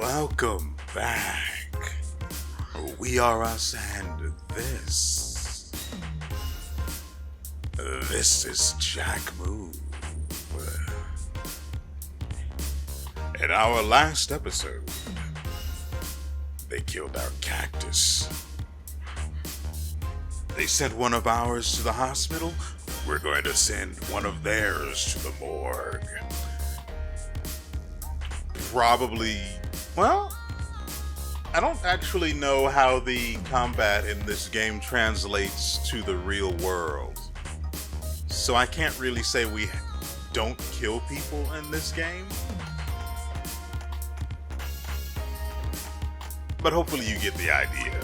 Welcome back. WeArEuS and this is Jack Move. In our last episode, they killed our cactus. They sent one of ours to the hospital. We're going to send one of theirs to the morgue. Probably, well, I don't actually know how the combat in this game translates to the real world. So I can't really say we don't kill people in this game. But hopefully you get the idea.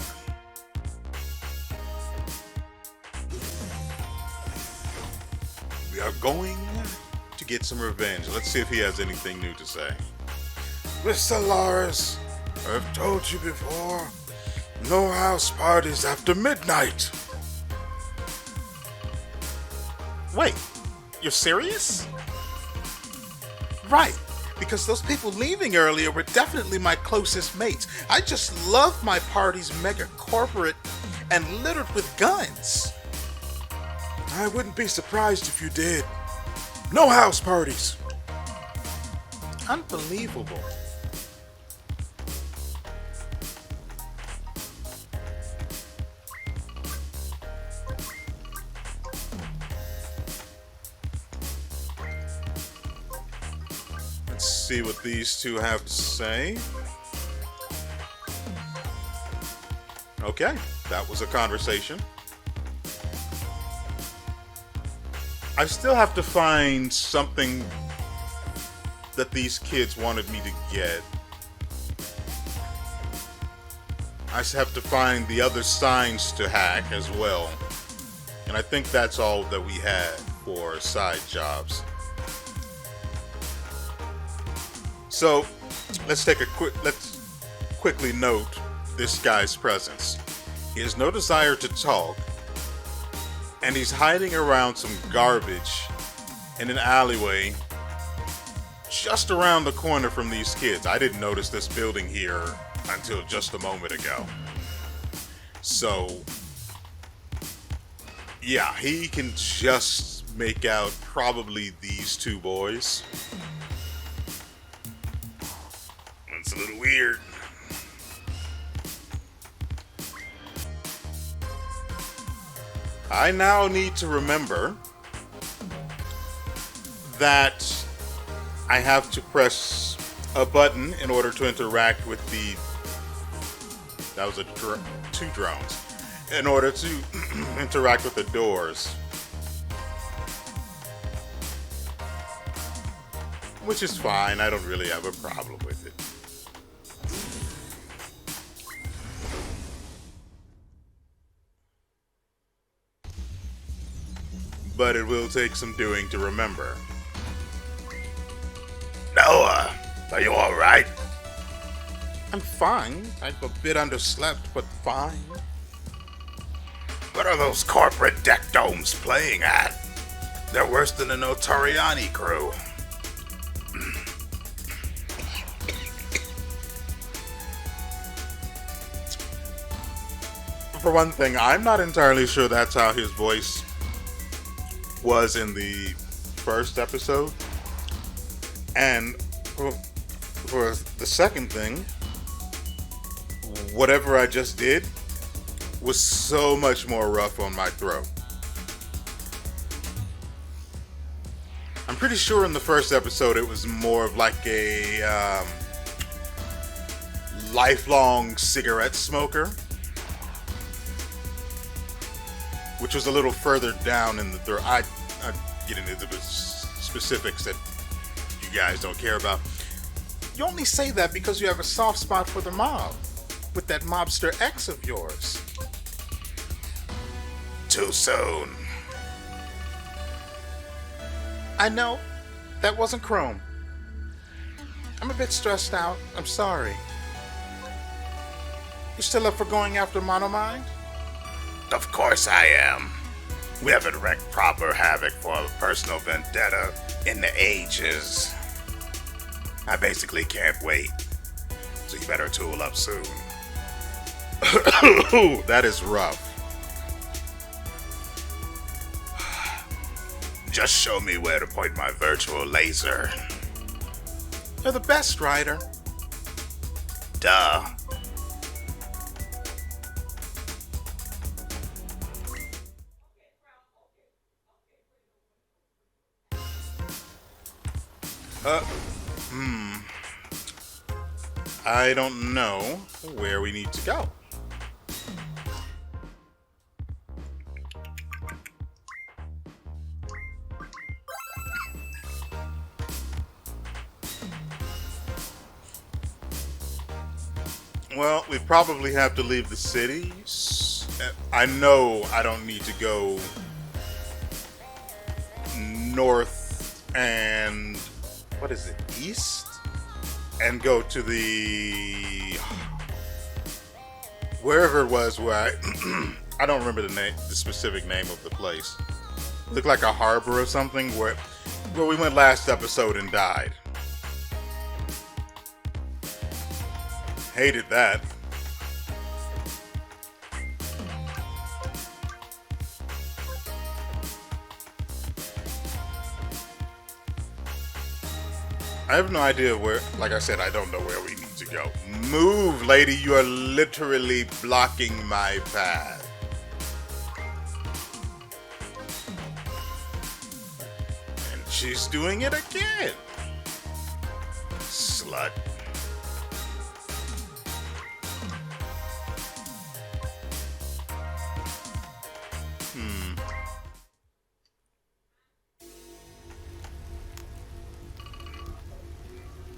We are going to get some revenge. Let's see if he has anything new to say. Mr. Lars, I've told you before, no house parties after midnight. Wait, you're serious? Right, because those people leaving earlier were definitely my closest mates. I just love my parties mega corporate and littered with guns. I wouldn't be surprised if you did. No house parties. Unbelievable. Let's see what these two have to say. Okay, that was a conversation. I still have to find something that these kids wanted me to get. I just have to find the other signs to hack as well. And I think that's all that we had for side jobs. So let's quickly note this guy's presence. He has no desire to talk, and he's hiding around some garbage in an alleyway just around the corner from these kids. I didn't notice this building here until just a moment ago. So, yeah, he can just make out probably these two boys. It's a little weird. I now need to remember that I have to press a button in order to interact with that was two drones, in order to interact with the doors. Which is fine, I don't really have a problem with it. But it will take some doing to remember. Noah, are you alright? I'm fine. I'm a bit underslept, but fine. What are those corporate deck domes playing at? They're worse than the Notoriani crew. For one thing, I'm not entirely sure that's how his voice was in the first episode. And for the second thing, whatever I just did was so much more rough on my throat. I'm pretty sure in the first episode it was more of like a lifelong cigarette smoker, which was a little further down in the throat. I get into the specifics that you guys don't care about. You only say that because you have a soft spot for the mob, with that mobster ex of yours. Too soon. I know, that wasn't Chrome. I'm a bit stressed out, I'm sorry. You still up for going after Monomind? Of course I am. We haven't wreaked proper havoc for a personal vendetta in the ages. I basically can't wait so you better tool up soon. That is rough. Just show me where to point my virtual laser. You're the best, Ryder. Duh. I don't know where we need to go. Well, we probably have to leave the city. I know I don't need to go north and what is it, east? And go to the wherever it was where I don't remember the specific name of the place. Looked like a harbor or something where we went last episode and died. Hated that. I have no idea where, like I said, I don't know where we need to go. Move, lady, you are literally blocking my path. And she's doing it again. Slut.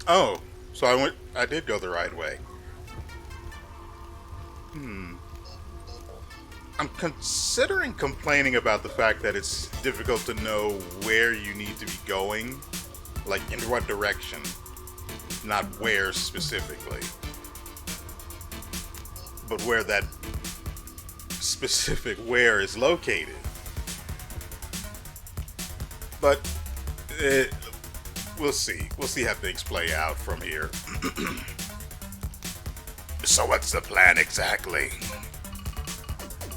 Oh, so I did go the right way. I'm considering complaining about the fact that it's difficult to know where you need to be going, like in what direction, not where specifically, but where that specific where is located. But we'll see. We'll see how things play out from here. So what's the plan exactly?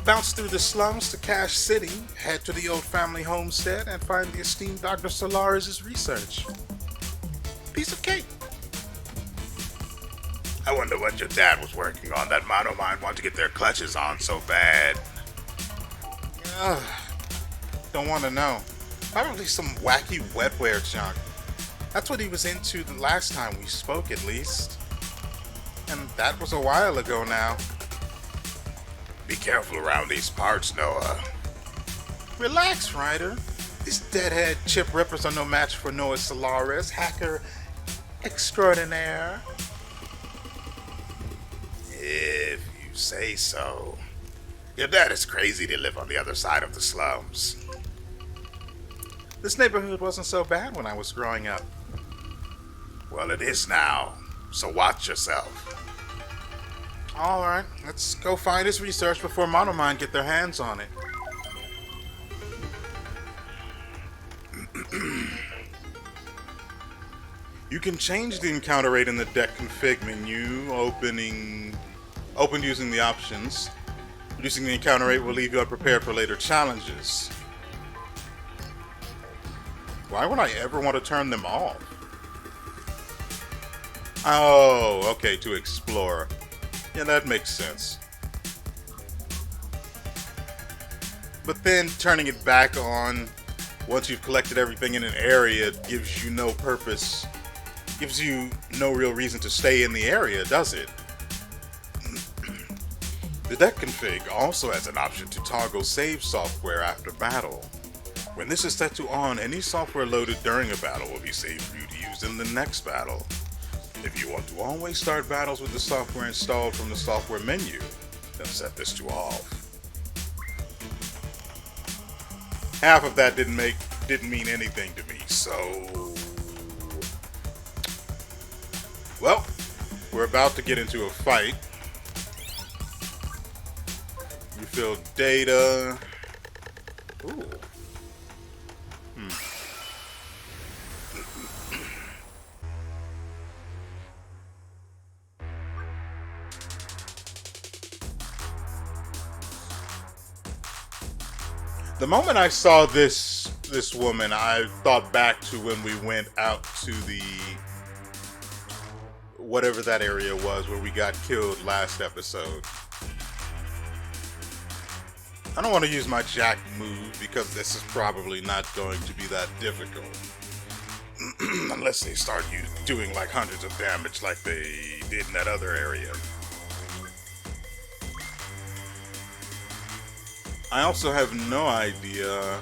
Bounce through the slums to Cache City, head to the old family homestead, and find the esteemed Dr. Solaris' research. Piece of cake. I wonder what your dad was working on. That mono mine wanted to get their clutches on so bad. Don't want to know. Probably some wacky wetware junk. That's what he was into the last time we spoke, at least. And that was a while ago now. Be careful around these parts, Noah. Relax, Ryder. These deadhead chip rippers are no match for Noah Solaris, hacker extraordinaire. If you say so. Your dad is crazy to live on the other side of the slums. This neighborhood wasn't so bad when I was growing up. Well, it is now, so watch yourself. Alright, let's go find his research before Monomind get their hands on it. You can change the encounter rate in the deck config menu, open using the options. Reducing the encounter rate will leave you unprepared for later challenges. Why would I ever want to turn them off? Oh, okay, to explore. Yeah, that makes sense. But then turning it back on once you've collected everything in an area gives you no purpose, gives you no real reason to stay in the area, does it? The deck config also has an option to toggle save software after battle. When this is set to on, any software loaded during a battle will be saved for you to use in the next battle. If you want to always start battles with the software installed from the software menu, then set this to off. Half of that didn't mean anything to me, so... Well, we're about to get into a fight. Refill data. Ooh. The moment I saw this woman, I thought back to when we went out to the whatever that area was where we got killed last episode. I don't want to use my jack move because this is probably not going to be that difficult. Unless they start doing like hundreds of damage like they did in that other area. I also have no idea.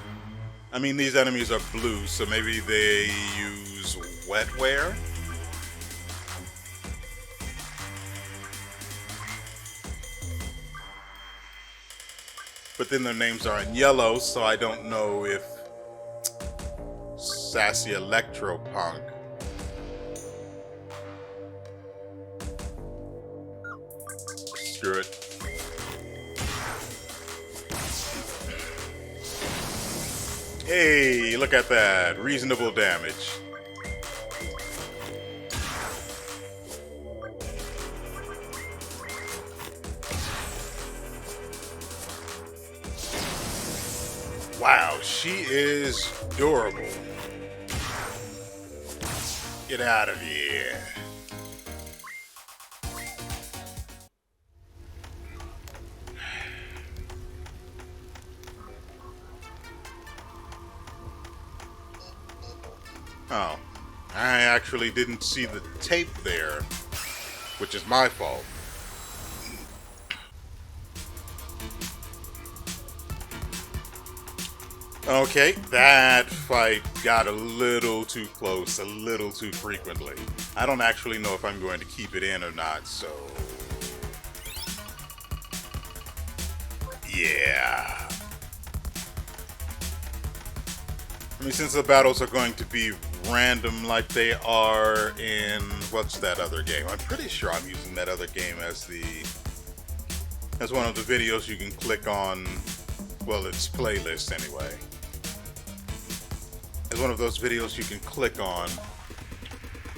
I mean, these enemies are blue, so maybe they use wetware? But then their names are in yellow, so I don't know if Sassy Electropunk. Screw it. Hey, look at that. Reasonable damage. Wow, she is durable. Get out of here. Oh, I actually didn't see the tape there, which is my fault. Okay, that fight got a little too close, a little too frequently. I don't actually know if I'm going to keep it in or not, so... yeah. I mean, since the battles are going to be random like they are in... what's that other game? I'm pretty sure I'm using that other game as one of the videos you can click on. Well, it's playlist anyway. It's one of those videos you can click on.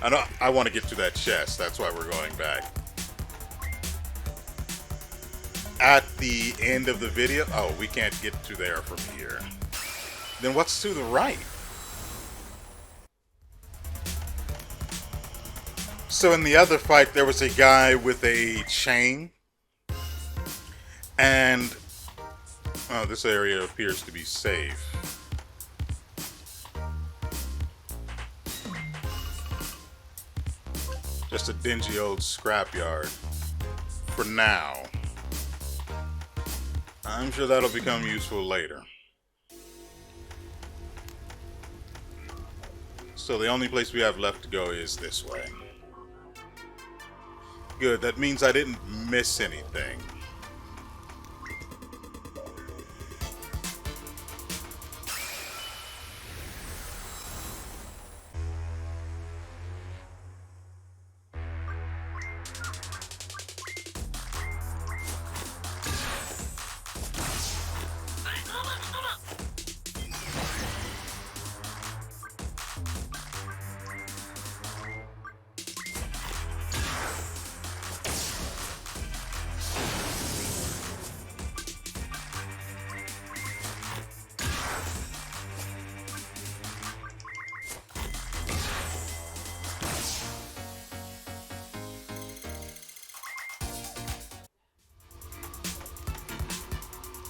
I want to get to that chest. That's why we're going back. At the end of the video... oh, we can't get to there from here. Then what's to the right? So in the other fight, there was a guy with a chain. And... oh, this area appears to be safe. Just a dingy old scrapyard. For now. I'm sure that'll become useful later. So the only place we have left to go is this way. Good, that means I didn't miss anything.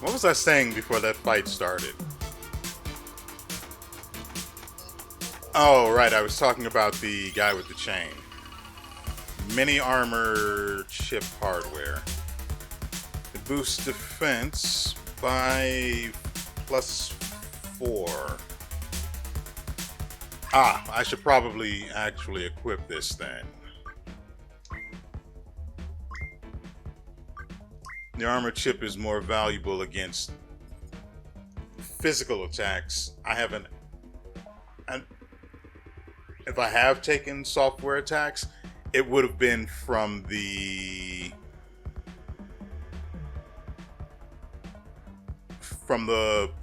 What was I saying before that fight started? Oh, right, I was talking about the guy with the chain. Mini armor chip hardware. It boosts defense by +4. Ah, I should probably actually equip this then. The armor chip is more valuable against physical attacks. I haven't... and if I have taken software attacks, it would have been from the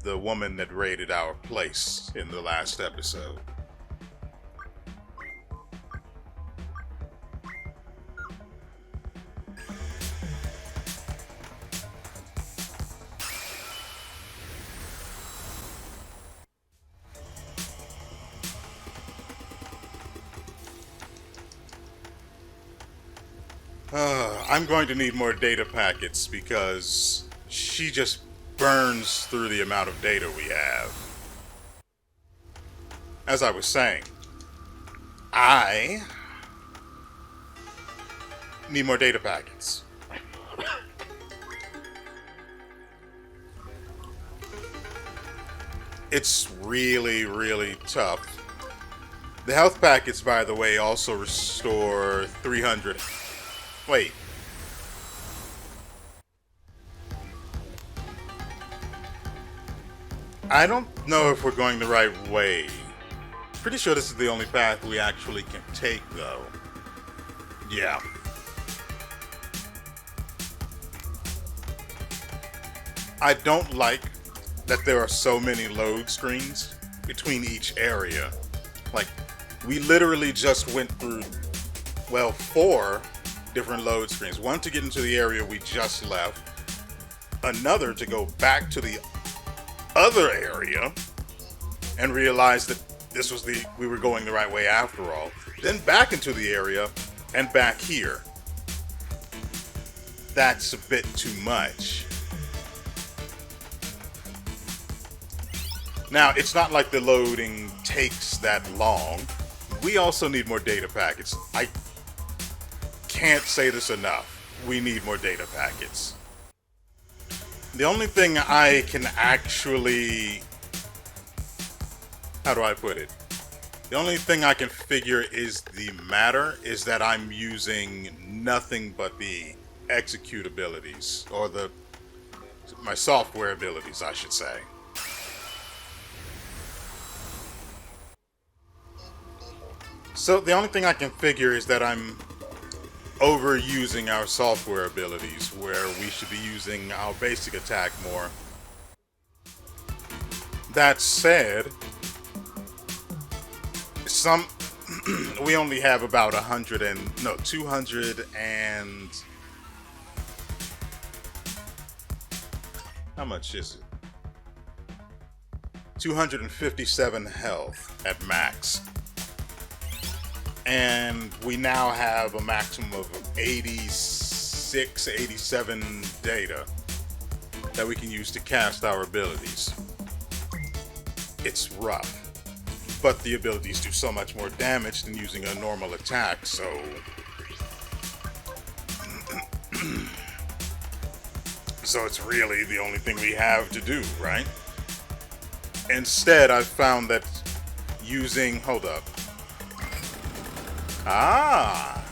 woman that raided our place in the last episode. I'm going to need more data packets because she just burns through the amount of data we have. As I was saying, I need more data packets. It's really, really tough. The health packets, by the way, also restore 300. Wait. I don't know if we're going the right way. Pretty sure this is the only path we actually can take, though. Yeah. I don't like that there are so many load screens between each area. Like, we literally just went through, well, 4 different load screens. One to get into the area we just left, another to go back to the other area and realize that we were going the right way after all. Then back into the area and back here. That's a bit too much. Now, it's not like the loading takes that long. We also need more data packets. I can't say this enough. We need more data packets. The only thing I can actually... How do I put it? The only thing I can figure is the matter is that I'm using nothing but the execute abilities, or my software abilities, I should say. So the only thing I can figure is that I'm overusing our software abilities, where we should be using our basic attack more. That said, we only have about 200 and... How much is it? 257 health at max. And we now have a maximum of 86, 87 data that we can use to cast our abilities. It's rough, but the abilities do so much more damage than using a normal attack, so... So it's really the only thing we have to do, right? Instead, I've found that using... Hold up. Ah!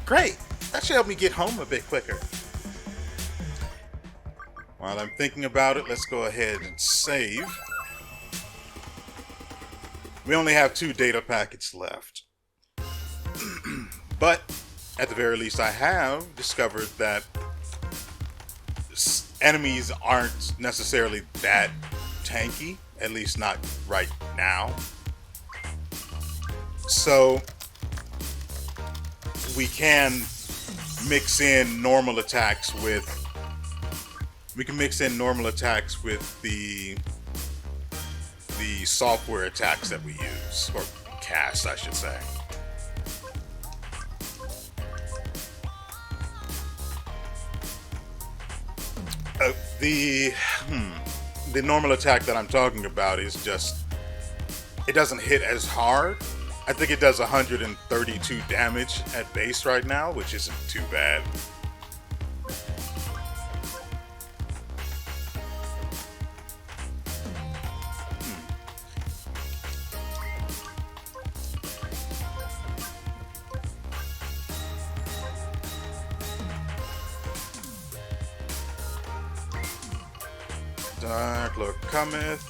Great! That should help me get home a bit quicker. While I'm thinking about it, let's go ahead and save. We only have 2 data packets left. But, at the very least, I have discovered that enemies aren't necessarily that tanky, at least not right now. So, we can mix in normal attacks with... We can mix in normal attacks with the software attacks that we use, or cast, I should say. The normal attack that I'm talking about is just, it doesn't hit as hard. I think it does 132 damage at base right now, which isn't too bad. Dark Lord cometh.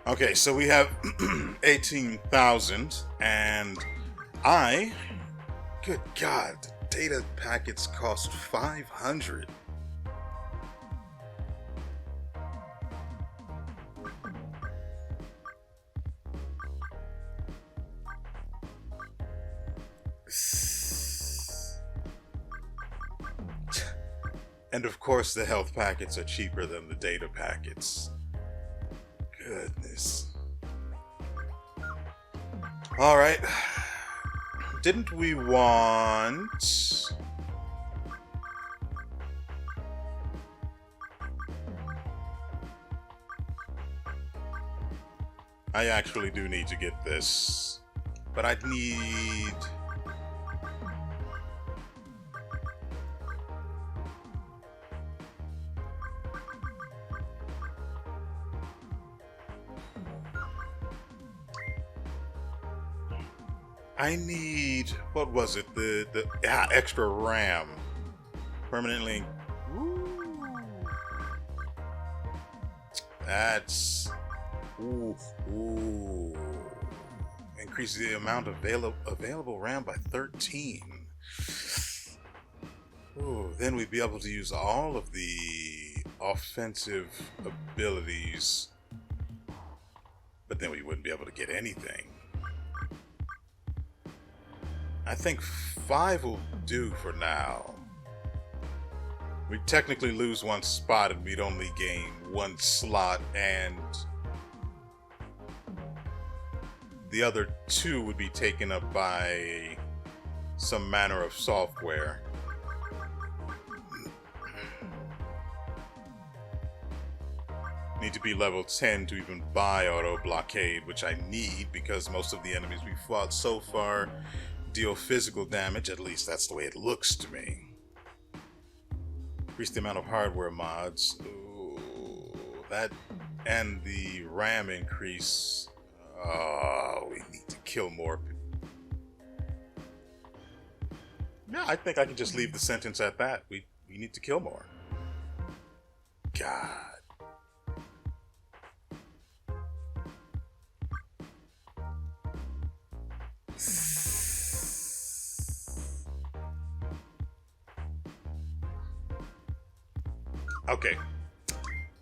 Okay, so we have 18,000, and good God, data packets cost 500. And of course, the health packets are cheaper than the data packets. Goodness. Alright. Didn't we want... I actually do need to get this. But I'd need... I need, what was it? The extra RAM. Permanently. Ooh. That's. Ooh. Increases the amount of available RAM by 13. Ooh, then we'd be able to use all of the offensive abilities. But then we wouldn't be able to get anything. I think 5 will do for now. We'd technically lose 1 spot and we'd only gain 1 slot, and the other 2 would be taken up by some manner of software. Need to be level 10 to even buy auto blockade, which I need because most of the enemies we fought so far deal physical damage. At least that's the way it looks to me. Increase the amount of hardware mods. Ooh, that and the RAM increase. Oh, we need to kill more. Yeah, I think I can just leave the sentence at that. We need to kill more. God. Okay,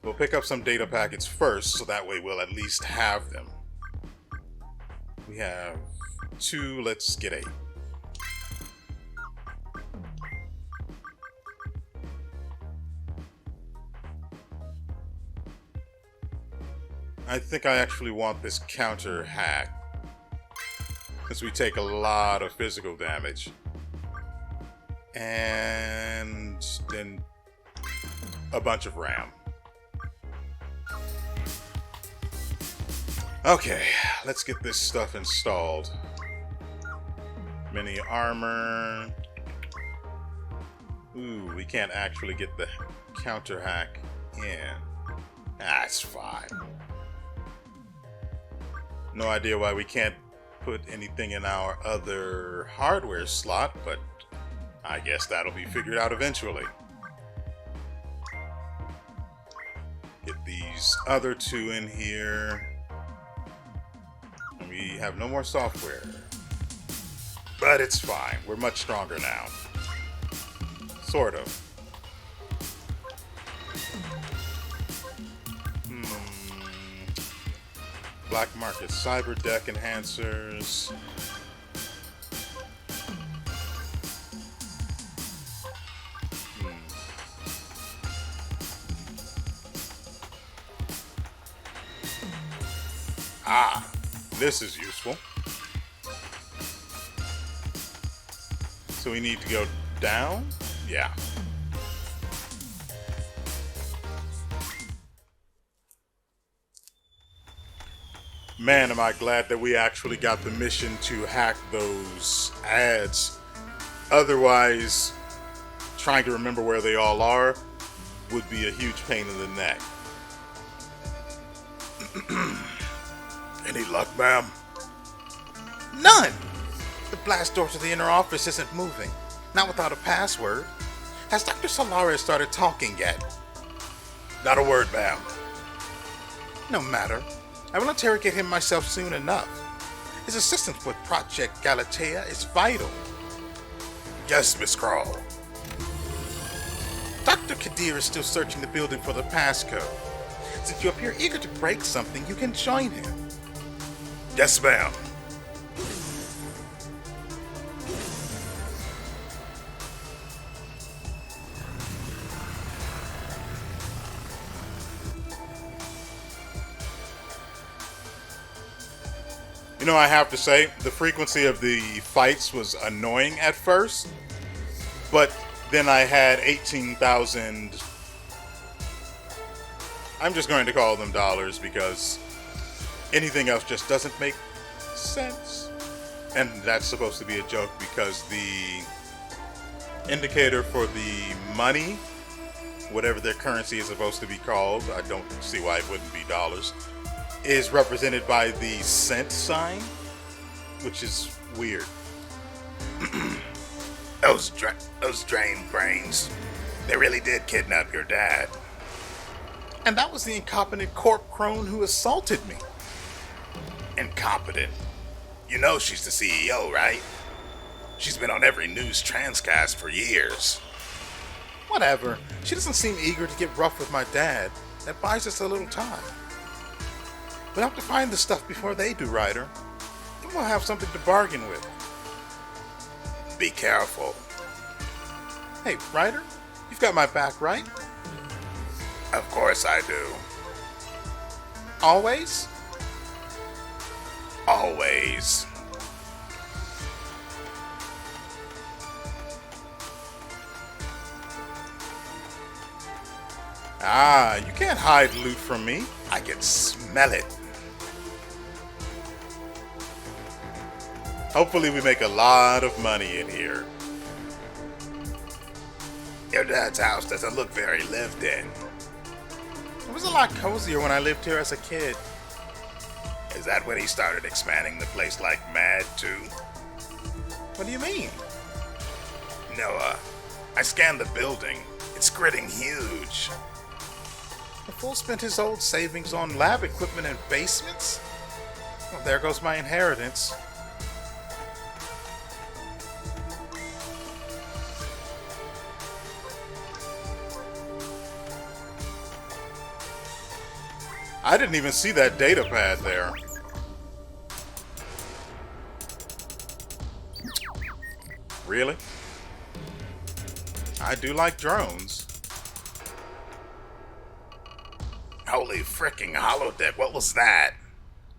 we'll pick up some data packets first, so that way we'll at least have them. We have 2, let's get 8. I think I actually want this counter hack, since we take a lot of physical damage. And then a bunch of RAM. Okay, let's get this stuff installed. Mini armor. Ooh, we can't actually get the counter hack in. That's fine. No idea why we can't put anything in our other hardware slot, but I guess that'll be figured out eventually. Get these other 2 in here. And we have no more software. But it's fine. We're much stronger now. Sort of. Black market cyber deck enhancers. Ah, this is useful. So we need to go down? Yeah. Man, am I glad that we actually got the mission to hack those ads. Otherwise, trying to remember where they all are would be a huge pain in the neck. Any luck, ma'am? None! The blast door to the inner office isn't moving. Not without a password. Has Dr. Solaris started talking yet? Not a word, ma'am. No matter. I will interrogate him myself soon enough. His assistance with Project Galatea is vital. Yes, Miss Crawl. Dr. Kadir is still searching the building for the passcode. Since you appear eager to break something, you can join him. Yes, ma'am. You know, I have to say, the frequency of the fights was annoying at first, but then I had 18,000. I'm just going to call them dollars because anything else just doesn't make sense. And that's supposed to be a joke because the indicator for the money, whatever their currency is supposed to be called, I don't see why it wouldn't be dollars, is represented by the cent sign, which is weird. Those drained brains. They really did kidnap your dad. And that was the incompetent corp crone who assaulted me. Incompetent. You know she's the CEO, right? She's been on every news transcast for years. Whatever. She doesn't seem eager to get rough with my dad. That buys us a little time. We'll have to find the stuff before they do, Ryder. Then we'll have something to bargain with. Be careful. Hey, Ryder, you've got my back, right? Of course I do. Always? Always. Ah, you can't hide loot from me. I can smell it. Hopefully we make a lot of money in here. Your dad's house doesn't look very lived in. It was a lot cozier when I lived here as a kid. Is that when he started expanding the place like mad, too? What do you mean? Noah, I scanned the building. It's gritting huge. The fool spent his old savings on lab equipment and basements? Well, there goes my inheritance. I didn't even see that data pad there. Really? I do like drones. Holy fricking holodeck, what was that?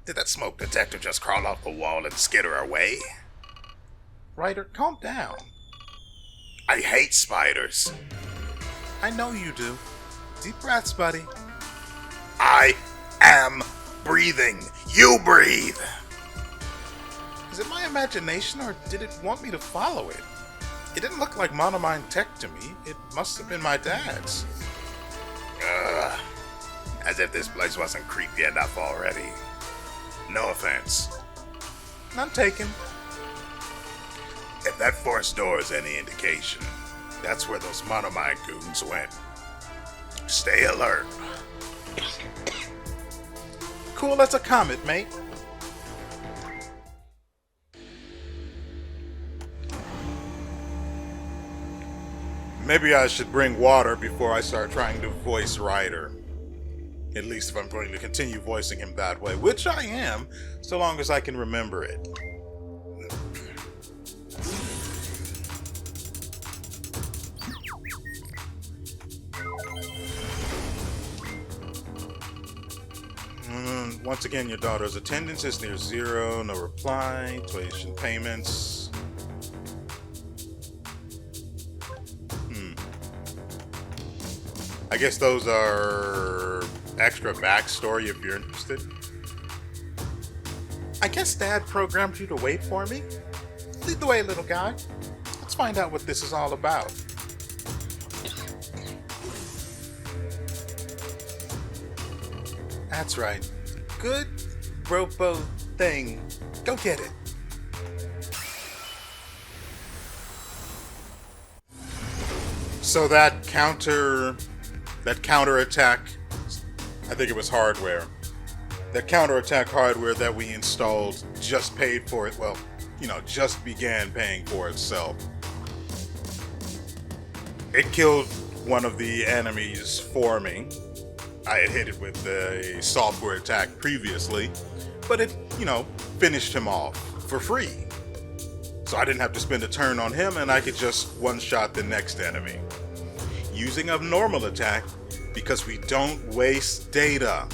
Did that smoke detector just crawl off the wall and skitter away? Ryder, calm down. I hate spiders. I know you do. Deep breaths, buddy. I am breathing. You breathe. Is it my imagination, or did it want me to follow it? It didn't look like monomine tech to me. It must have been my dad's. Ugh. As if this place wasn't creepy enough already. No offense. None taken. If that force door is any indication, that's where those monomine goons went. Stay alert. Cool as a comet, mate. Maybe I should bring water before I start trying to voice Ryder. At least if I'm going to continue voicing him that way, which I am, so long as I can remember it. Once again, your daughter's attendance is near 0, no reply, tuition payments. I guess those are extra backstory if you're interested. I guess Dad programmed you to wait for me? Lead the way, little guy. Let's find out what this is all about. That's right. Good robo thing. Go get it. So that counterattack, I think it was hardware. That counterattack hardware that we installed just paid for it. Well, just began paying for itself. It killed one of the enemies for me. I had hit it with a software attack previously, but it, finished him off for free. So I didn't have to spend a turn on him, and I could just one-shot the next enemy. Using a normal attack, because we don't waste data.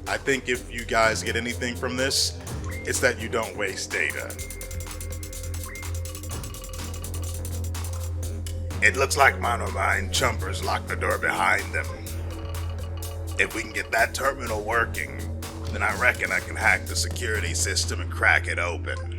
I think if you guys get anything from this, It's that you don't waste data. It looks like monoline chumpers locked the door behind them. If we can get that terminal working, then I reckon I can hack the security system and crack it open.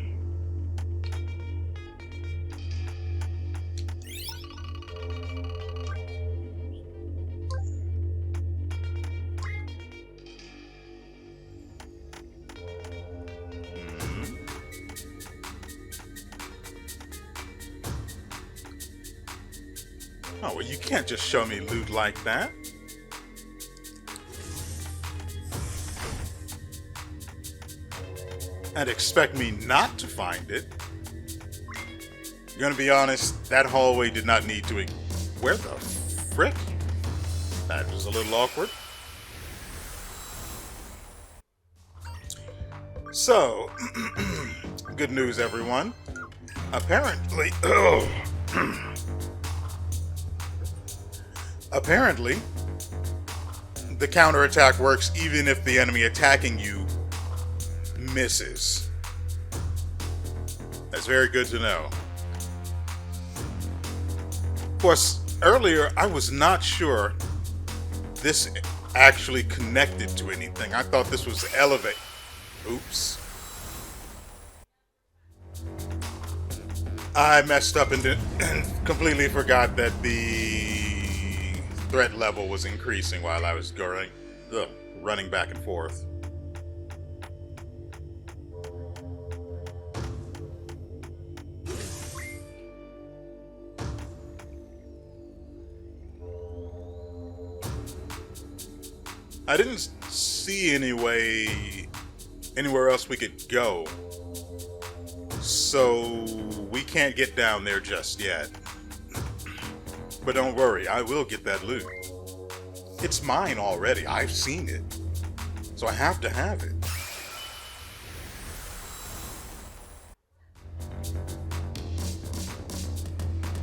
Oh, well, you can't just show me loot like that. And expect me not to find it. Gonna be honest, that hallway did not need to... Where the frick? That was a little awkward. So, good news, everyone. Apparently... Apparently, the counterattack works even if the enemy attacking you misses. That's very good to know. Of course, earlier I was not sure this actually connected to anything. I thought this was elevate. Oops. I messed up and completely forgot that the threat level was increasing while I was running back and forth. I didn't see anywhere else we could go, so we can't get down there just yet. But don't worry, I will get that loot. It's mine already. I've seen it. So I have to have it.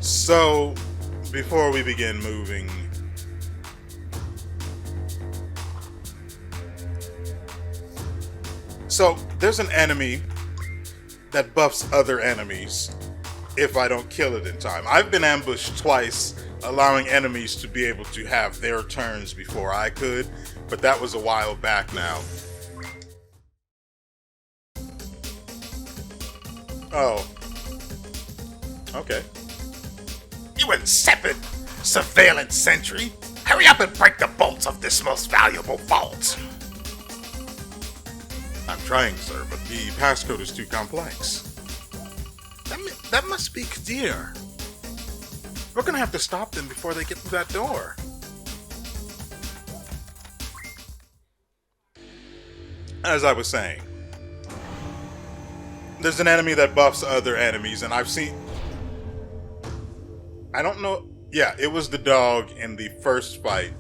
So, before we begin moving... So, there's an enemy that buffs other enemies if I don't kill it in time. I've been ambushed twice, allowing enemies to be able to have their turns before I could, but that was a while back now. Oh. Okay. You insipid surveillance sentry! Hurry up and break the bolts of this most valuable vault! I'm trying, sir, but the passcode is too complex. That must be Kadir. We're gonna have to stop them before they get through that door. As I was saying, there's an enemy that buffs other enemies, and I've seen... I don't know... Yeah, it was the dog in the first fight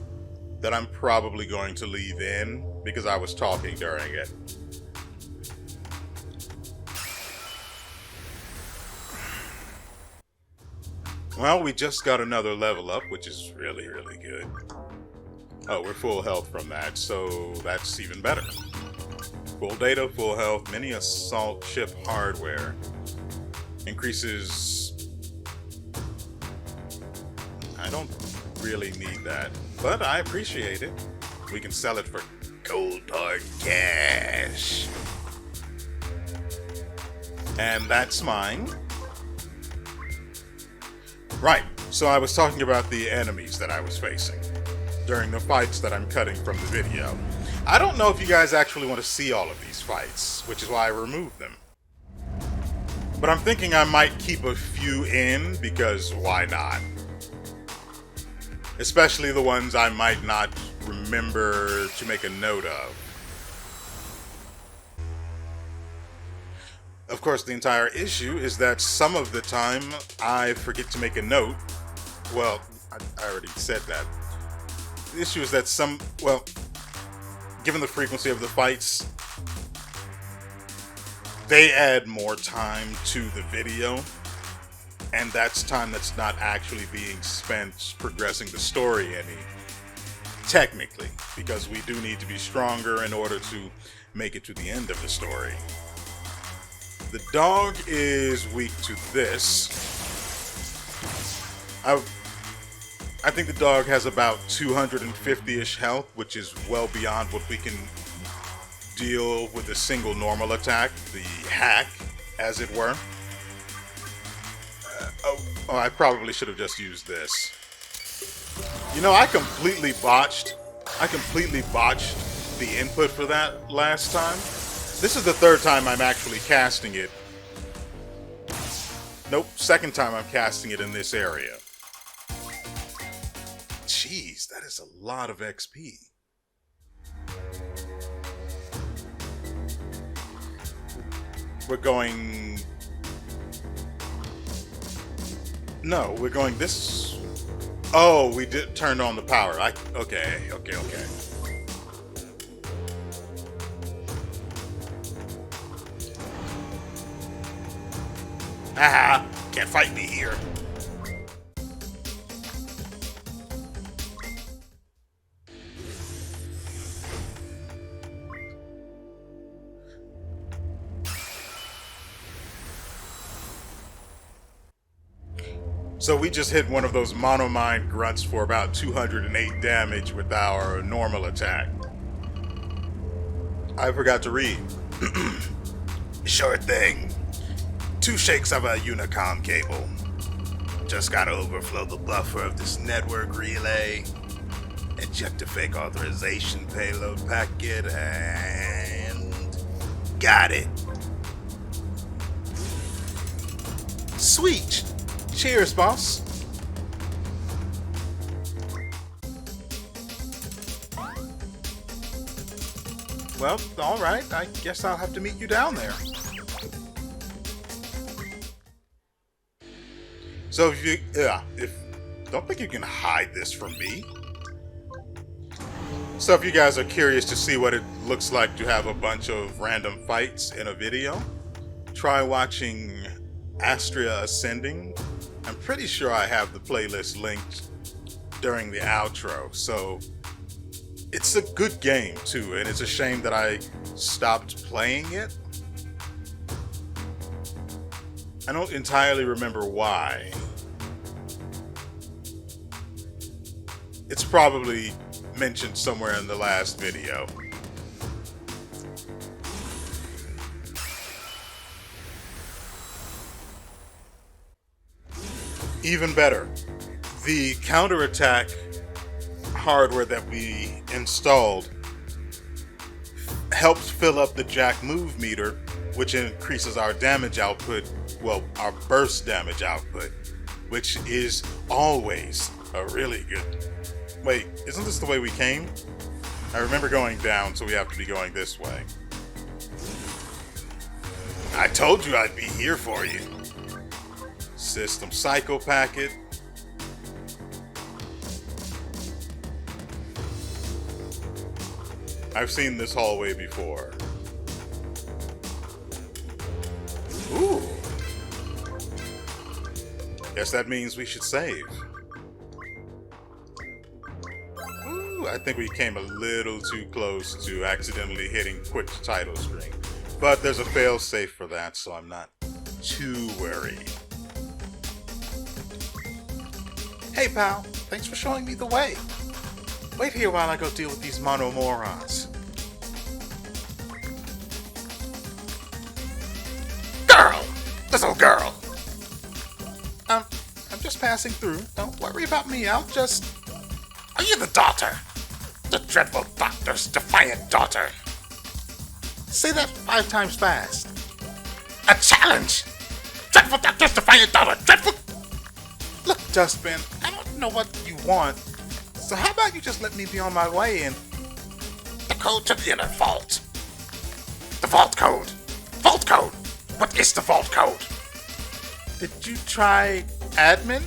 that I'm probably going to leave in because I was talking during it. Well, we just got another level up, which is really, really good. Oh, we're full health from that, so that's even better. Full data, full health, mini assault ship hardware. Increases... I don't really need that, but I appreciate it. We can sell it for cold hard cash. And that's mine. Right, so I was talking about the enemies that I was facing during the fights that I'm cutting from the video. I don't know if you guys actually want to see all of these fights, which is why I removed them. But I'm thinking I might keep a few in, because why not? Especially the ones I might not remember to make a note of. Of course, the entire issue is that some of the time I forget to make a note. Well, I already said that. The issue is that given the frequency of the fights, they add more time to the video, and that's time that's not actually being spent progressing the story technically, because we do need to be stronger in order to make it to the end of the story. The dog is weak to this. I think the dog has about 250-ish health, which is well beyond what we can deal with a single normal attack, the hack, as it were. Oh, I probably should have just used this. You know, I completely botched the input for that last time. This is the third time I'm actually casting it. Nope, second time I'm casting it in this area. Jeez, that is a lot of XP. We're going... No, we're going this... Oh, we did turn on the power. Okay. Ah, can't fight me here. So we just hit one of those monomine grunts for about 208 damage with our normal attack. I forgot to read. Sure thing. 2 shakes of a Unicom cable. Just gotta overflow the buffer of this network relay, inject a fake authorization payload packet, and got it. Sweet. Cheers, boss. Well, alright. I guess I'll have to meet you down there. So don't think you can hide this from me. So if you guys are curious to see what it looks like to have a bunch of random fights in a video, try watching Astria Ascending. I'm pretty sure I have the playlist linked during the outro, so it's a good game too, and it's a shame that I stopped playing it. I don't entirely remember why. It's probably mentioned somewhere in the last video. Even better, the counterattack hardware that we installed helps fill up the jack move meter, which increases our damage output, well, our burst damage output, which is always a really good... Wait, isn't this the way we came? I remember going down, so we have to be going this way. I told you I'd be here for you. System Cycle Packet. I've seen this hallway before. Ooh. Guess that means we should save. Ooh, I think we came a little too close to accidentally hitting quit title screen. But there's a fail-safe for that, so I'm not too worried. Hey pal, thanks for showing me the way. Wait here while I go deal with these mono morons. Girl! Little girl! I'm just passing through. Don't worry about me, I'll just... Are you the daughter? The dreadful doctor's defiant daughter? Say that 5 times fast. A challenge! Dreadful doctor's defiant daughter! Dreadful... Look, Dustbin, I don't know what you want, so how about you just let me be on my way and... The code to the inner vault. The vault code. Vault code! What is the vault code? Did you try admin?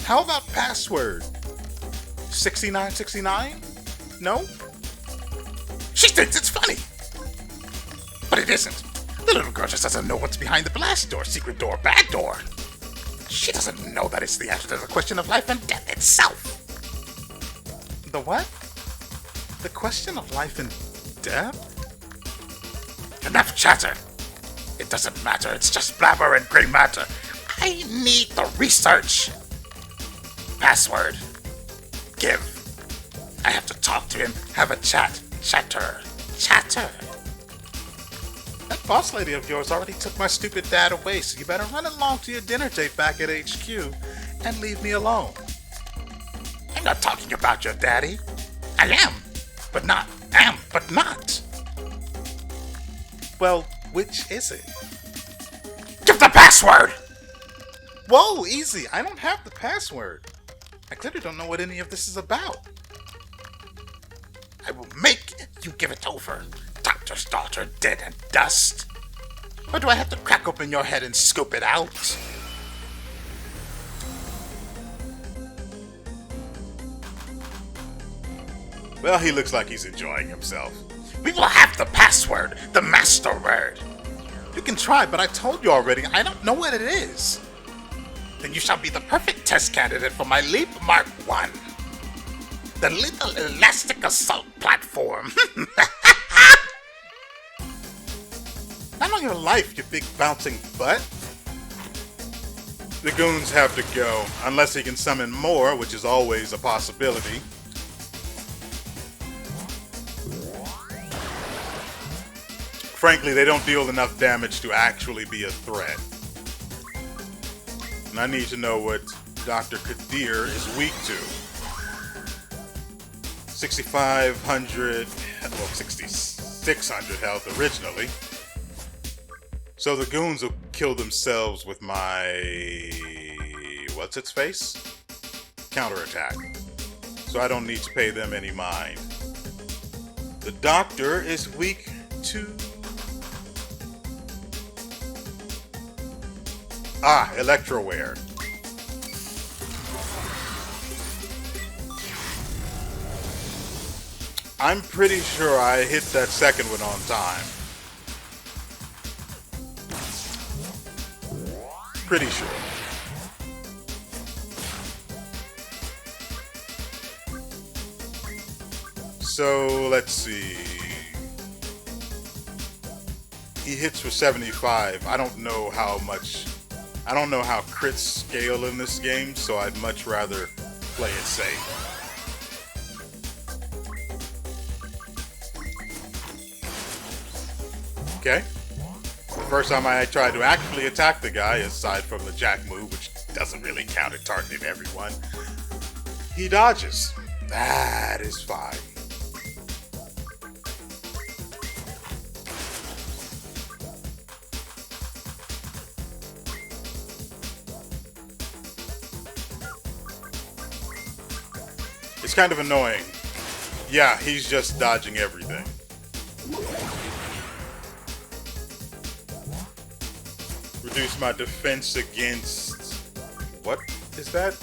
How about password? 6969? No? She thinks it's funny. But it isn't. The little girl just doesn't know what's behind the blast door, secret door, bad door. She doesn't know that it's the answer to the question of life and death itself. The what? The question of life and death? Enough chatter. It doesn't matter. It's just blabber and gray matter. I need the research. Password. Give. I have to talk to him. Have a chat. Chatter. That boss lady of yours already took my stupid dad away, so you better run along to your dinner date back at HQ and leave me alone. I'm not talking about your daddy. I am, but not. Am, but not. Well, which is it? Give the password! Whoa, easy. I don't have the password. I clearly don't know what any of this is about. I will make you give it over. Doctor's daughter dead and dust. Or do I have to crack open your head and scoop it out? Well, he looks like he's enjoying himself. We will have the password, the master word. You can try, but I told you already, I don't know what it is. Then you shall be the perfect test candidate for my Leap Mark 1. The little elastic assault platform. Not on your life, you big bouncing butt. The goons have to go, unless he can summon more, which is always a possibility. Frankly, they don't deal enough damage to actually be a threat. And I need to know what Dr. Kadir is weak to. 6,500, well, 6,600 health originally. So the goons will kill themselves with my... what's its face? Counterattack. So I don't need to pay them any mind. The doctor is weak to... Electroware. I'm pretty sure I hit that second one on time. Pretty sure. So, let's see. He hits for 75. I don't know how much... I don't know how crits scale in this game, so I'd much rather play it safe. Okay. The first time I tried to actually attack the guy, aside from the jack move, which doesn't really count at targeting everyone, he dodges. That is fine. It's kind of annoying. Yeah, he's just dodging everything. Reduce my defense against... what is that?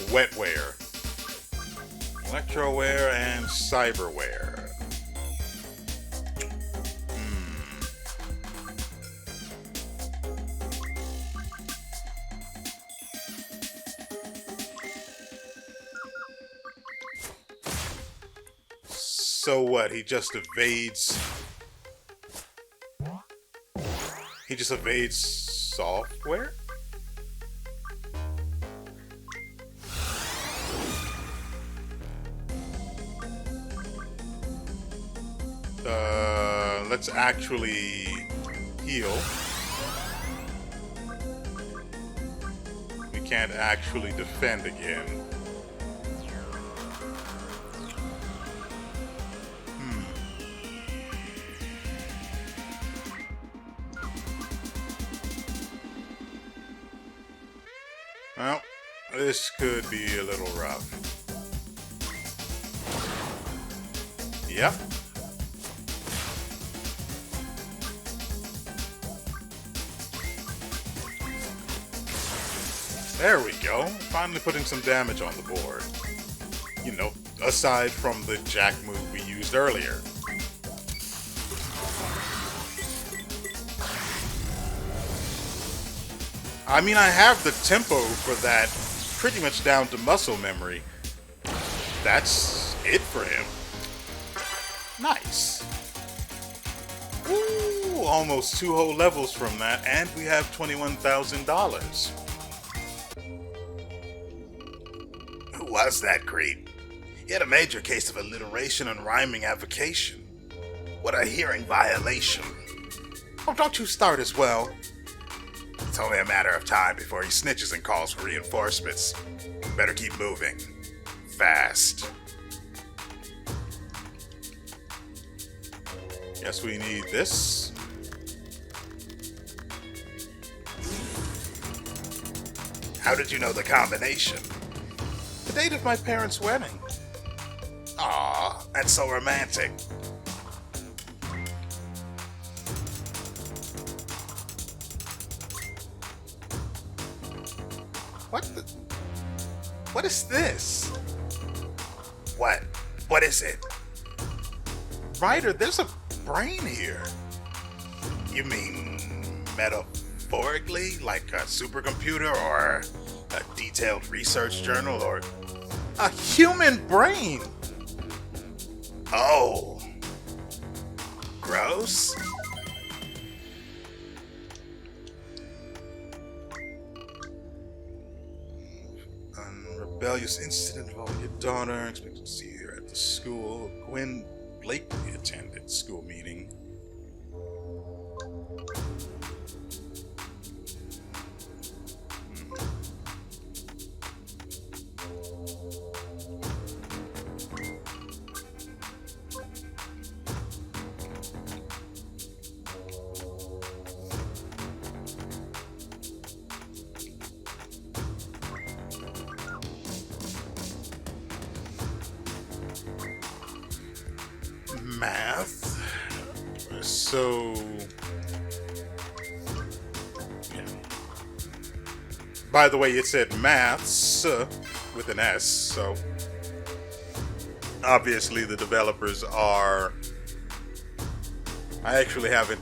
Wetware. Electroware and cyberware. So what? He just evades... he just evades software? Let's actually heal. We can't actually defend again. Well, this could be a little rough. Yep. There we go. Finally putting some damage on the board. You know, aside from the jack move we used earlier. I mean, I have the tempo for that pretty much down to muscle memory. That's it for him. Nice. Ooh, almost 2 whole levels from that, and we have $21,000. Who was that creep? He had a major case of alliteration and rhyming avocation. What a hearing violation. Oh, don't you start as well. It's only a matter of time before he snitches and calls for reinforcements. Better keep moving. Fast. Guess we need this. How did you know the combination? The date of my parents' wedding. Aw, that's so romantic. What is this? What? What is it? Ryder, there's a brain here. You mean metaphorically, like a supercomputer or a detailed research journal or... A human brain! Oh. Gross? Rebellious incident involving your daughter. Expected to see her at the school. Gwen Blakely attended school meeting. Math. So, yeah. By the way, it said maths with an S, so obviously the developers are. I actually haven't,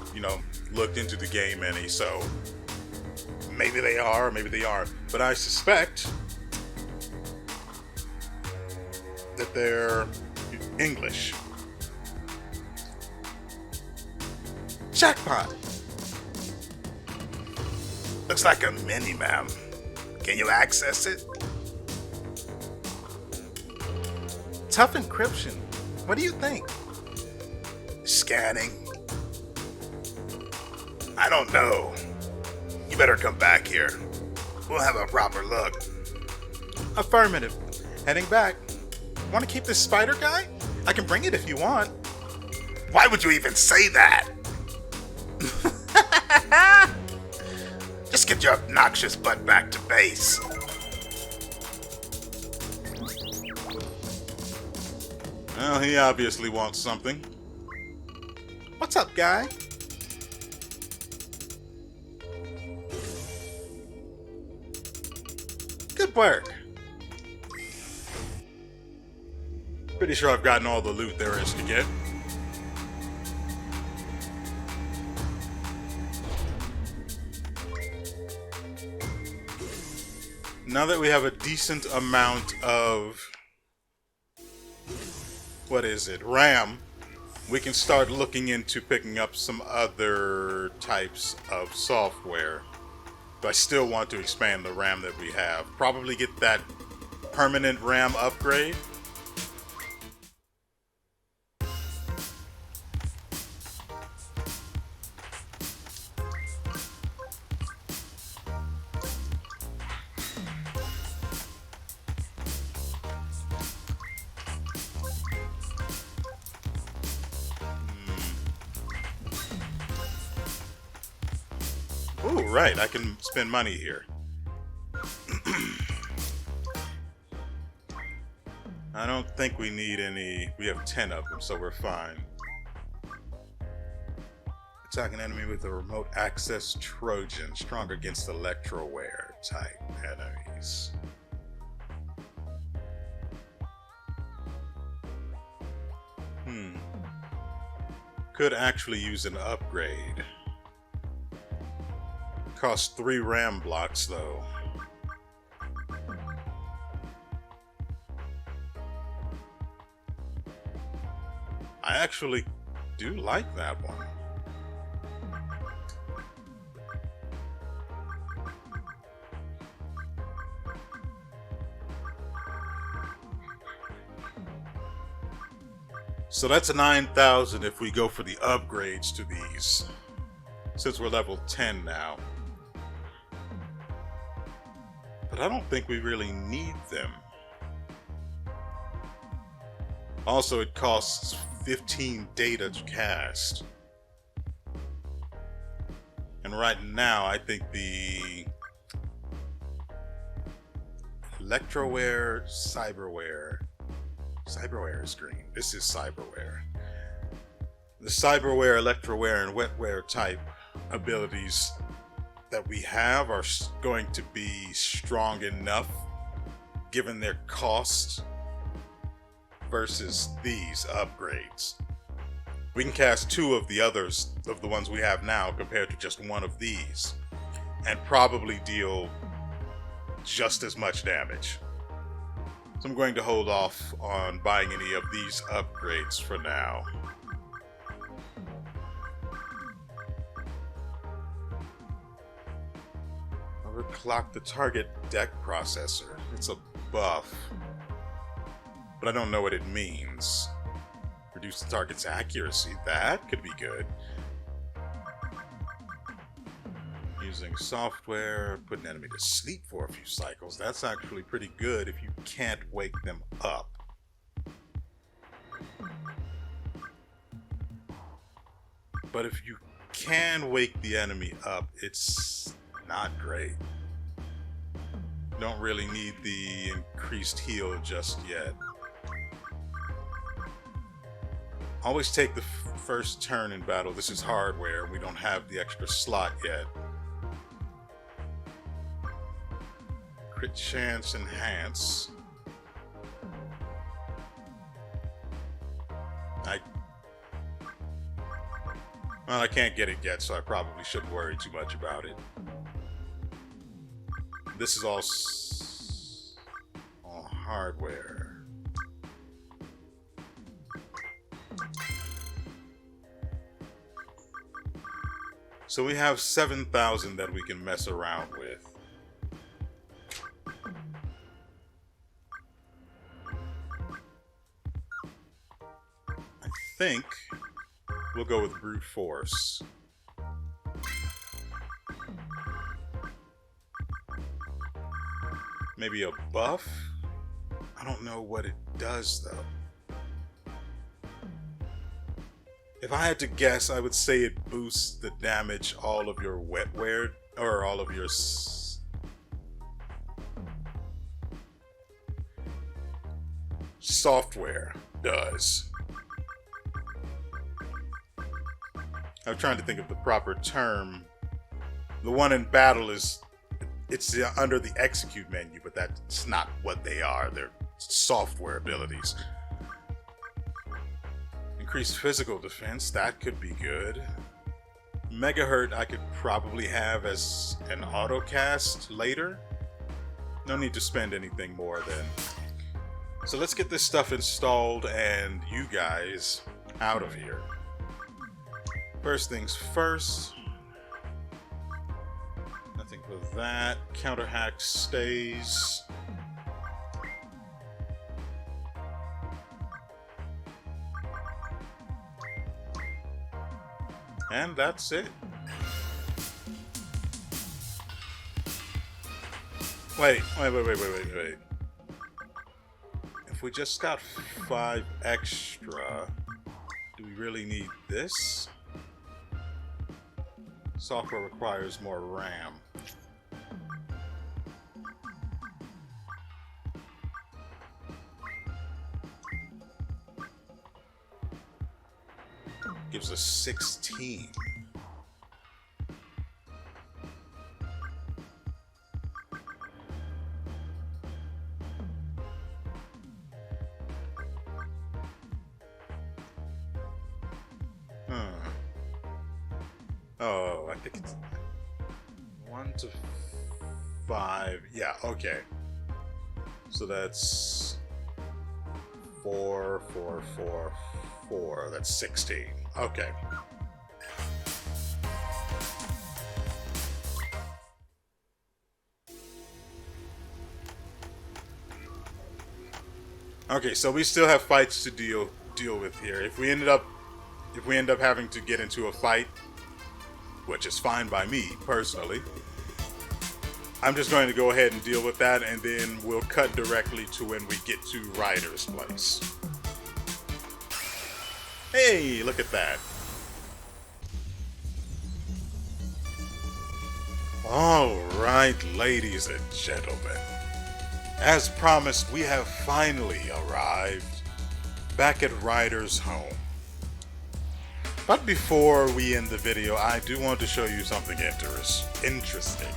looked into the game any, so maybe they are, maybe they aren't. But I suspect that they're English. Jackpot! Looks like a mini-map. Can you access it? Tough encryption. What do you think? Scanning? I don't know. You better come back here. We'll have a proper look. Affirmative. Heading back. Want to keep this spider guy? I can bring it if you want. Why would you even say that? Just get your obnoxious butt back to base. Well, he obviously wants something. What's up, guy? Good work. Pretty sure I've gotten all the loot there is to get. Now that we have a decent amount of, RAM, we can start looking into picking up some other types of software. But I still want to expand the RAM that we have. Probably get that permanent RAM upgrade. Ooh, right, I can spend money here. I don't think we need any. We have 10 of them, so we're fine. Attack an enemy with a remote access Trojan, strong against electroware type enemies. Could actually use an upgrade. Costs 3 RAM blocks though. I actually do like that one. So that's a 9,000 if we go for the upgrades to these. Since we're level 10 now. But I don't think we really need them. Also, it costs 15 data to cast. And right now, I think the Electroware, Cyberware is green. This is Cyberware. The Cyberware, Electroware, and Wetware type abilities that we have are going to be strong enough given their cost versus these upgrades. We can cast 2 of the others, of the ones we have now, compared to just 1 of these, and probably deal just as much damage. So I'm going to hold off on buying any of these upgrades for now. Overclock the target deck processor. It's a buff, but I don't know what it means. Reduce the target's accuracy. That could be good. Using software, put an enemy to sleep for a few cycles. That's actually pretty good if you can't wake them up. But if you can wake the enemy up, it's not great. Don't really need the increased heal just yet. Always take the first turn in battle. This is hardware. We don't have the extra slot yet. Crit chance enhance. Well, I can't get it yet, so I probably shouldn't worry too much about it. This is all hardware. So we have 7,000 that we can mess around with. I think we'll go with brute force. Maybe a buff? I don't know what it does though. If I had to guess, I would say it boosts the damage all of your wetware, or all of your software does. I'm trying to think of the proper term. The one in battle is, it's under the execute menu, but that's not what they are. They're software abilities. Increased physical defense, that could be good. Megahertz I could probably have as an auto cast later. No need to spend anything more then. So let's get this stuff installed and you guys out of here. First things first. Nothing with that. Counter hack stays. And that's it. Wait. If we just got 5 extra, do we really need this? Software requires more RAM. Gives us 16. Oh, I think it's 1 to 5. Yeah, okay. So that's 4, 4, 4, 4. That's 16. Okay. Okay, so we still have fights to deal deal with here. If we end up having to get into a fight, which is fine by me personally, I'm just going to go ahead and deal with that, and then we'll cut directly to when we get to Ryder's place. Hey, look at that. Alright, ladies and gentlemen. As promised, we have finally arrived back at Ryder's home. But before we end the video, I do want to show you something interesting.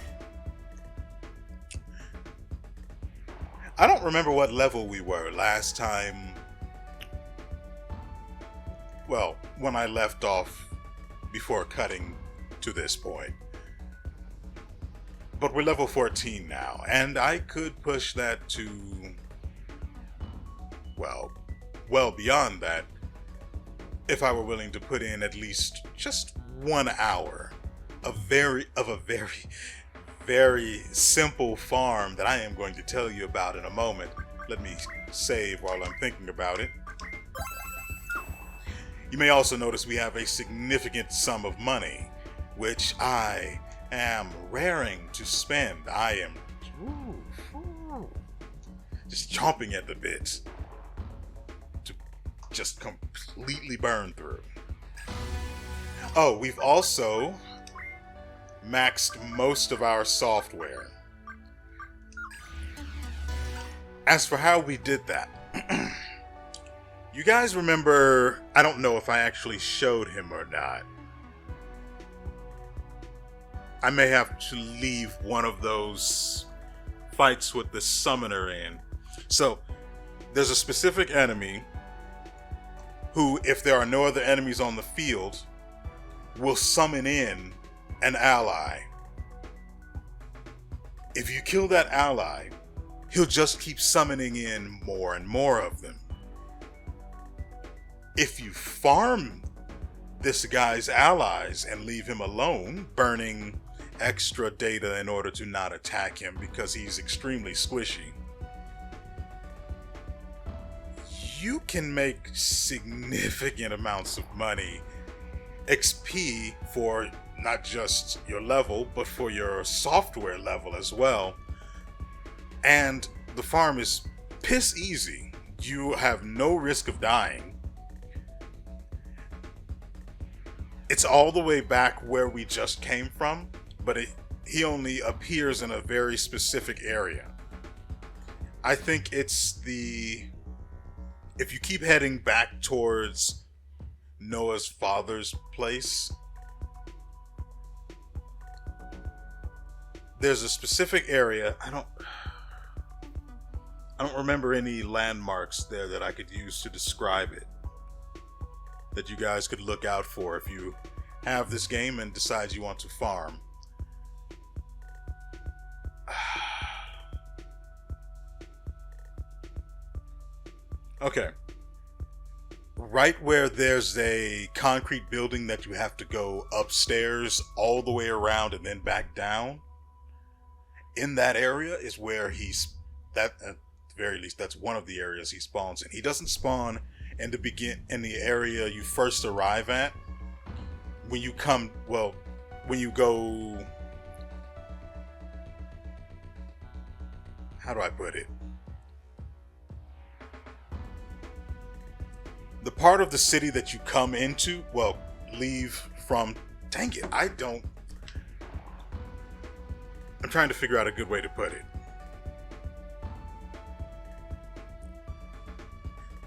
I don't remember what level we were last time. Well, when I left off before cutting to this point. But we're level 14 now, and I could push that to, well beyond that, if I were willing to put in at least just 1 hour of a very simple farm that I am going to tell you about in a moment. Let me save while I'm thinking about it. You may also notice we have a significant sum of money, which I am raring to spend. I am just chomping at the bit to just completely burn through. Oh, we've also maxed most of our software. As for how we did that, you guys remember, I don't know if I actually showed him or not. I may have to leave one of those fights with the summoner in. So, there's a specific enemy who, if there are no other enemies on the field, will summon in an ally. If you kill that ally, he'll just keep summoning in more and more of them. If you farm this guy's allies and leave him alone, burning extra data in order to not attack him because he's extremely squishy, you can make significant amounts of money, XP for not just your level, but for your software level as well. And the farm is piss easy. You have no risk of dying. It's all the way back where we just came from, but he only appears in a very specific area. I think it's if you keep heading back towards Noah's father's place, there's a specific area. I don't remember any landmarks there that I could use to describe it, that you guys could look out for if you have this game and decide you want to farm. Okay. Right where there's a concrete building that you have to go upstairs all the way around and then back down, in that area is where at the very least, that's one of the areas he spawns in. He doesn't spawn in the area you first arrive at. When you go, how do I put it? The part of the city that you come into, leave from, dang it, I'm trying to figure out a good way to put it.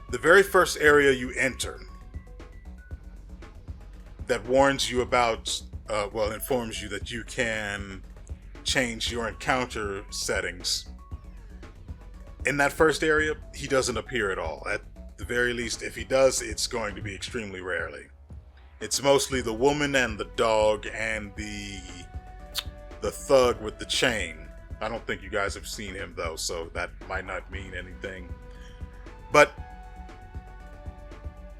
The very first area you enter that warns you about, informs you that you can change your encounter settings. In that first area, he doesn't appear at all. At the very least, if he does, it's going to be extremely rarely. It's mostly the woman and the dog and the thug with the chain. I don't think you guys have seen him though, so that might not mean anything. But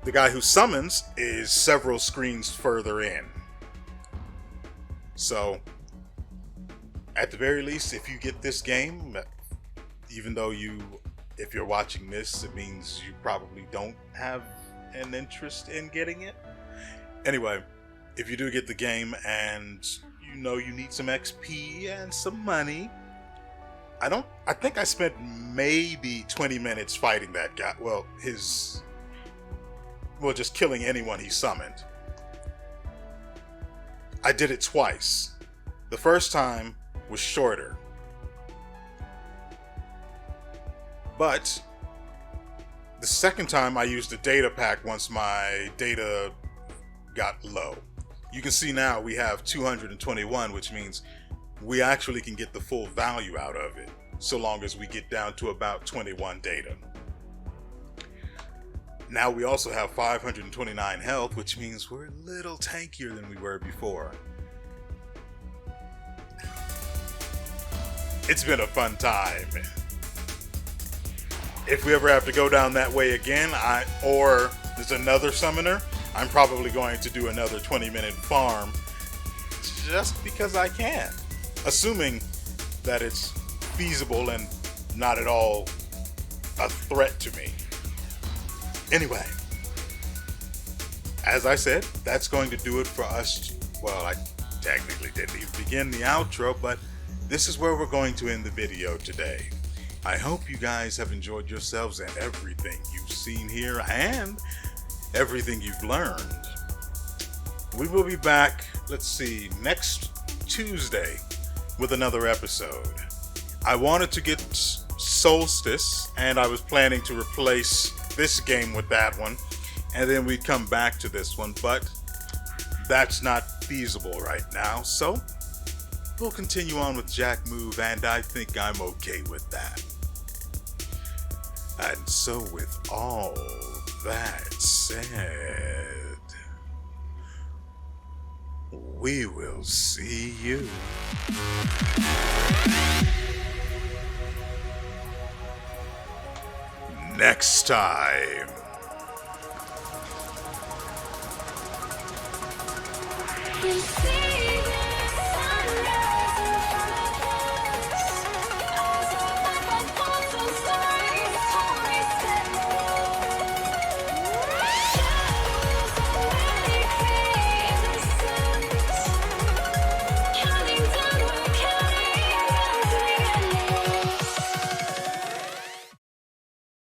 the guy who summons is several screens further in. So, at the very least, if you get this game, even though if you're watching this, it means you probably don't have an interest in getting it. Anyway, if you do get the game and you know you need some XP and some money, I think I spent maybe 20 minutes fighting that guy. Well, just killing anyone he summoned. I did it twice. The first time was shorter. But the second time I used a data pack once my data got low. You can see now we have 221, which means we actually can get the full value out of it, so long as we get down to about 21 data. Now we also have 529 health, which means we're a little tankier than we were before. It's been a fun time. If we ever have to go down that way again, or there's another summoner, I'm probably going to do another 20-minute farm just because I can. Assuming that it's feasible and not at all a threat to me. Anyway, as I said, that's going to do it for us. Well, I technically didn't even begin the outro, but this is where we're going to end the video today. I hope you guys have enjoyed yourselves and everything you've seen here and everything you've learned. We will be back, next Tuesday with another episode. I wanted to get Solstice, and I was planning to replace this game with that one, and then we'd come back to this one, but that's not feasible right now, so we'll continue on with Jack Move, and I think I'm okay with that. And so with all that said, we will see you next time.